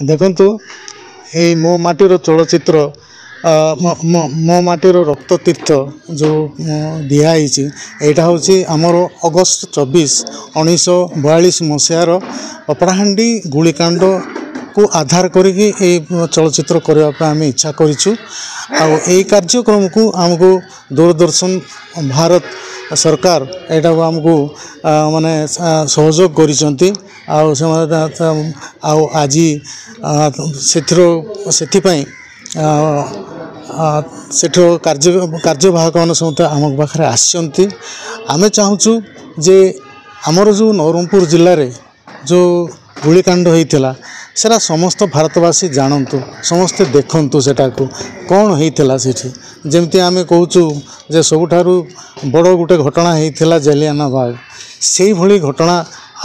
ଦେଖନ୍ତୁ ଏଇ ମୋ ମାଟିର ଚଳଚ୍ଚିତ୍ର ମୋ ମାଟିର ରକ୍ତ ତୀର୍ଥ ଯେଉଁ ଦିଆହେଇଛି ଏଇଟା ହେଉଛି ଆମର ଅଗଷ୍ଟ 24 1942 ମସିହାର ପାପଡ଼ାହାଣ୍ଡି ଗୁଳିକାଣ୍ଡକୁ ଆଧାର କରିକି ଏଇ ଚଳଚ୍ଚିତ୍ର କରିବା ପାଇଁ ଆମେ ଇଚ୍ଛା କରିଛୁ। ଆଉ ଏଇ କାର୍ଯ୍ୟକ୍ରମକୁ ଆମକୁ ଦୂରଦର୍ଶନ ଭାରତ ସରକାର ଏଇଟାକୁ ଆମକୁ ମାନେ ସହଯୋଗ କରିଛନ୍ତି। ଆଉ ସେମାନେ ଆଉ ଆଜି ସେଥିପାଇଁ ସେଠର କାର୍ଯ୍ୟବାହକମାନେ ସମସ୍ତେ ଆମ ପାଖରେ ଆସିଛନ୍ତି। ଆମେ ଚାହୁଁଛୁ ଯେ ଆମର ଯେଉଁ ନବରଙ୍ଗପୁର ଜିଲ୍ଲାରେ ଯେଉଁ ଗୁଳିକାଣ୍ଡ ହୋଇଥିଲା ସେଟା ସମସ୍ତ ଭାରତବାସୀ ଜାଣନ୍ତୁ, ସମସ୍ତେ ଦେଖନ୍ତୁ ସେଟାକୁ କ'ଣ ହେଇଥିଲା ସେଠି। ଯେମିତି ଆମେ କହୁଛୁ ଯେ ସବୁଠାରୁ ବଡ଼ ଗୋଟେ ଘଟଣା ହେଇଥିଲା ଜାଲିଆନାବାଗ, ସେଇଭଳି ଘଟଣା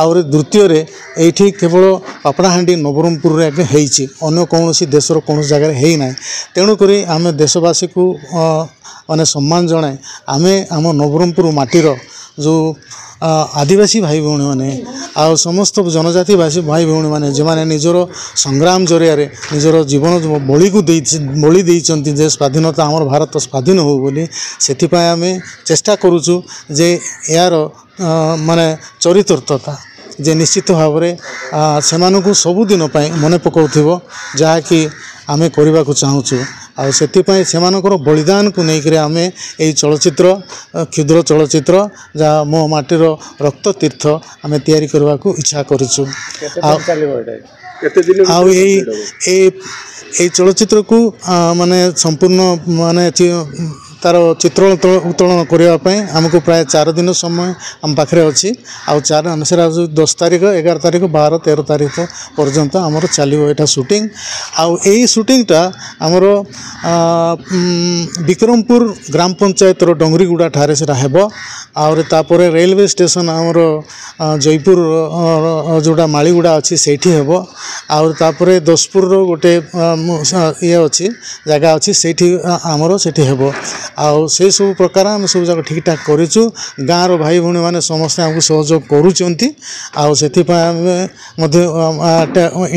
ଆହୁରି ଦ୍ୱିତୀୟରେ ଏଇଠି କେବଳ ପାପଡ଼ାହାଣ୍ଡି ନବରଙ୍ଗପୁରରେ ଏବେ ହେଇଛି, ଅନ୍ୟ କୌଣସି ଦେଶର କୌଣସି ଜାଗାରେ ହେଇନାହିଁ। ତେଣୁକରି ଆମେ ଦେଶବାସୀକୁ ମାନେ ସମ୍ମାନ ଜଣାଇ ଆମେ ଆମ ନବରଙ୍ଗପୁର ମାଟିର ଯେଉଁ ଆଦିବାସୀ ଭାଇ ଭଉଣୀମାନେ ଆଉ ସମସ୍ତ ଜନଜାତିବାସୀ ଭାଇ ଭଉଣୀମାନେ ଯେଉଁମାନେ ନିଜର ସଂଗ୍ରାମ ଜରିଆରେ ନିଜର ଜୀବନ ବଳି ଦେଇଛନ୍ତି ଯେ ସ୍ୱାଧୀନତା ଆମର ଭାରତ ସ୍ୱାଧୀନ ହେଉ ବୋଲି, ସେଥିପାଇଁ ଆମେ ଚେଷ୍ଟା କରୁଛୁ ଯେ ଏହାର ମାନେ ଚରିତାର୍ଥତା ଯେ ନିଶ୍ଚିତ ଭାବରେ ସେମାନଙ୍କୁ ସବୁଦିନ ପାଇଁ ମନେ ପକାଉଥିବ, ଯାହାକି ଆମେ କରିବାକୁ ଚାହୁଁଛୁ। ଆଉ ସେଥିପାଇଁ ସେମାନଙ୍କର ବଳିଦାନକୁ ନେଇକରି ଆମେ ଏଇ ଚଳଚ୍ଚିତ୍ର କ୍ଷୁଦ୍ର ଚଳଚ୍ଚିତ୍ର ଯାହା ମୋ ମାଟିର ରକ୍ତ ତୀର୍ଥ ଆମେ ତିଆରି କରିବାକୁ ଇଚ୍ଛା କରିଛୁ। ଆଉ ଏଇ ଚଳଚ୍ଚିତ୍ରକୁ ମାନେ ସମ୍ପୂର୍ଣ୍ଣ ମାନେ ତାର ଚିତ୍ର ଉତ୍ତୋଳନ କରିବା ପାଇଁ ଆମକୁ ପ୍ରାୟ 4 ଦିନ ସମୟ ଆମ ପାଖରେ ଅଛି। ଆଉ ସେଟା 10 ତାରିଖ 11 ତାରିଖ 12 13 ତାରିଖ ପର୍ଯ୍ୟନ୍ତ ଆମର ଚାଲିବ ଏଇଟା ସୁଟିଂ। ଆଉ ଏଇ ସୁଟିଂଟା ଆମର ବିକ୍ରମପୁର ଗ୍ରାମ ପଞ୍ଚାୟତର ଡଙ୍ଗରିଗୁଡ଼ା ଠାରେ ସେଟା ହେବ। ଆହୁରି ତାପରେ ରେଲୱେ ଷ୍ଟେସନ ଆମର ଜୟପୁର ଯେଉଁଟା ମାଳିଗୁଡ଼ା ଅଛି ସେଇଠି ହେବ। ଆଉ ତାପରେ ଦଶପୁରର ଗୋଟେ ଇଏ ଅଛି ଜାଗା ଅଛି ସେଇଠି ଆମର ସେଠି ହେବ। ଆଉ ସେଇ ସବୁ ପ୍ରକାର ଆମେ ସବୁ ଯାକ ଠିକ୍ଠାକ୍ କରିଛୁ। ଗାଁର ଭାଇ ଭଉଣୀମାନେ ସମସ୍ତେ ଆମକୁ ସହଯୋଗ କରୁଛନ୍ତି। ଆଉ ସେଥିପାଇଁ ଆମେ ମଧ୍ୟ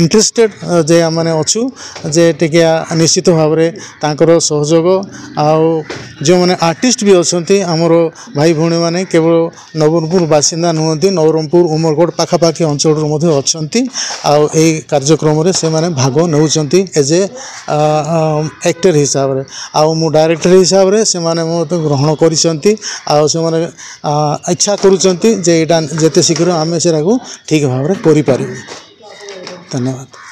ଇଣ୍ଟରେଷ୍ଟେଡ଼ ଯେ ଆମେ ଅଛୁ ଯେ ଟିକେ ନିଶ୍ଚିତ ଭାବରେ ତାଙ୍କର ସହଯୋଗ। ଆଉ ଯେଉଁମାନେ ଆର୍ଟିଷ୍ଟ ବି ଅଛନ୍ତି ଆମର ଭାଇ ଭଉଣୀମାନେ କେବଳ ନବରଙ୍ଗପୁର ବାସିନ୍ଦା ନୁହନ୍ତି, ନବରଙ୍ଗପୁର ଉମରଗଡ଼ ପାଖାପାଖି ଅଞ୍ଚଳରୁ ମଧ୍ୟ ଅଛନ୍ତି। ଆଉ ଏଇ କାର୍ଯ୍ୟକ୍ରମରେ ସେମାନେ ଭାଗ ନେଉଛନ୍ତି ଏଜ୍ ଏ ଆକ୍ଟର ହିସାବରେ। ଆଉ ମୁଁ ଡାଇରେକ୍ଟର ହିସାବରେ ସେମାନେ ମୋତେ ଗ୍ରହଣ କରିଛନ୍ତି। ଆଉ ସେମାନେ ଇଚ୍ଛା କରୁଛନ୍ତି ଯେ ଏଇଟା ଯେତେ ଶୀଘ୍ର ଆମେ ସେଟାକୁ ଠିକ୍ ଭାବରେ କରିପାରିବୁ। ଧନ୍ୟବାଦ।